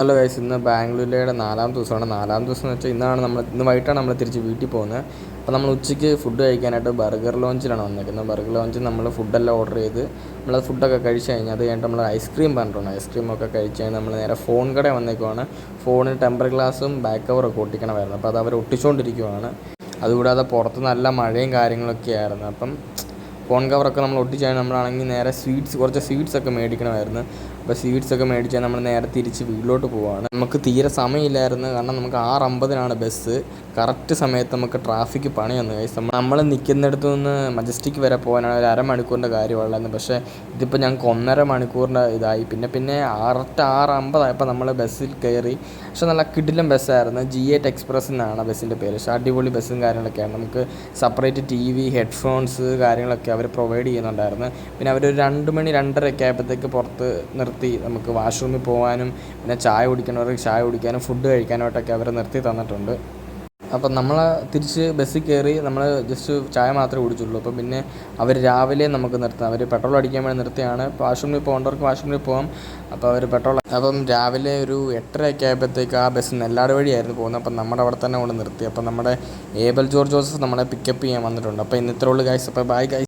Hello guys, ഇന്ന് ബാംഗ്ലൂരിലെ 4-ാമത്തെ ദിവസമാണ്. 4-ാമത്തെ ദിവസം എന്ന് വെച്ചാൽ ഇന്ന് വൈകിട്ടാണ് നമ്മൾ തിരിച്ച് വീട്ടിൽ പോകുന്നത്. അപ്പോൾ നമ്മൾ ഉച്ചയ്ക്ക് ഫുഡ് കഴിക്കാനായിട്ട് ബർഗർ ലോഞ്ചിലാണ് വന്നിരിക്കുന്നത്. ബർഗർ ലോഞ്ചിൽ നമ്മൾ ഫുഡെല്ലാം ഓർഡർ ചെയ്ത് നമ്മളത് ഫുഡൊക്കെ കഴിച്ച് കഴിഞ്ഞാൽ അത് കഴിഞ്ഞിട്ട് നമ്മൾ ഐസ്ക്രീം പറഞ്ഞിട്ടുണ്ട്. ഐസ്ക്രീമൊക്കെ കഴിച്ച് കഴിഞ്ഞാൽ നമ്മൾ നേരെ ഫോൺ കടയിൽ വന്നേക്കുവാണ്. ഫോണിന് ടെമ്പർ ഗ്ലാസും ബാക്ക് കവറൊക്കെ ഒട്ടിക്കണമായിരുന്നു. അപ്പോൾ അത് അവർ ഒട്ടിച്ചുകൊണ്ടിരിക്കുവാണ്. അതുകൂടാതെ പുറത്ത് നല്ല മഴയും കാര്യങ്ങളൊക്കെ ആയിരുന്നു. അപ്പം ഫോൺ കവറൊക്കെ നമ്മൾ ഒട്ടിച്ചാൽ നമ്മളാണെങ്കിൽ നേരെ കുറച്ച് സ്വീറ്റ്സൊക്കെ മേടിക്കണമായിരുന്നു. അപ്പോൾ സ്വീറ്റ്സൊക്കെ മേടിച്ചാൽ നമ്മൾ നേരെ തിരിച്ച് വീട്ടിലോട്ട് പോവുകയാണ്. നമുക്ക് തീരെ സമയമില്ലായിരുന്നു, കാരണം നമുക്ക് 6:50 ബസ്. കറക്റ്റ് സമയത്ത് നമുക്ക് ട്രാഫിക്ക് പണി വന്നു കഴിച്ചു. നമ്മൾ നിൽക്കുന്നിടത്തു നിന്ന് മജസ്റ്റിക് വരെ പോകാനാണ് ഒരു അരമണിക്കൂറിൻ്റെ കാര്യമുള്ളായിരുന്നു. പക്ഷേ ഇതിപ്പോൾ ഞങ്ങൾക്ക് 1.5 മണിക്കൂറിൻ്റെ ഇതായി. പിന്നെ 6:50 നമ്മൾ ബസ്സിൽ കയറി. പക്ഷേ നല്ല കിടിലൻ ബസ്സായിരുന്നു. G8 എക്സ്പ്രസ് എന്നാണ് ബസ്സിൻ്റെ പേര്. പക്ഷേ അടിപൊളി ബസ്സും കാര്യങ്ങളൊക്കെയാണ്. നമുക്ക് സെപ്പറേറ്റ് TV, ഹെഡ്ഫോൺസ് കാര്യങ്ങളൊക്കെ അവർ പ്രൊവൈഡ് ചെയ്യുന്നുണ്ടായിരുന്നു. പിന്നെ അവരൊരു 2 മണി 2:30 ആയപ്പോഴത്തേക്ക് പുറത്ത് നിർത്തി നമുക്ക് വാഷ്റൂമിൽ പോകാനും പിന്നെ ചായ കുടിക്കുന്നവർക്ക് ചായ കുടിക്കാനും ഫുഡ് കഴിക്കാനായിട്ടൊക്കെ അവർ നിർത്തി തന്നിട്ടുണ്ട്. അപ്പം നമ്മൾ തിരിച്ച് ബസ്സിൽ കയറി നമ്മൾ ജസ്റ്റ് ചായ മാത്രമേ കുടിച്ചുള്ളൂ. അപ്പം പിന്നെ അവർ രാവിലെ നമുക്ക് നിർത്താം. അവർ പെട്രോൾ അടിക്കാൻ വേണ്ടി നിർത്തിയാണ്. വാഷ്റൂമിൽ പോകേണ്ടവർക്ക് വാഷ്റൂമിൽ പോകാം. അപ്പോൾ അവർ അപ്പം രാവിലെ ഒരു 8:30 ആയപ്പോഴത്തേക്ക് ആ ബസ് നെല്ലാട് വഴിയായിരുന്നു പോകുന്നത്. അപ്പം നമ്മുടെ അവിടെ തന്നെ കൊണ്ട് നിർത്തി. അപ്പം നമ്മുടെ ഏബൽ ജോർജ് ജോസഫ് നമ്മളെ പിക്കപ്പ് ചെയ്യാൻ വന്നിട്ടുണ്ട്. അപ്പോൾ ഇന്നത്തെ ഉള്ളു ഗൈസ്. അപ്പോൾ ബൈ ഗൈസ്.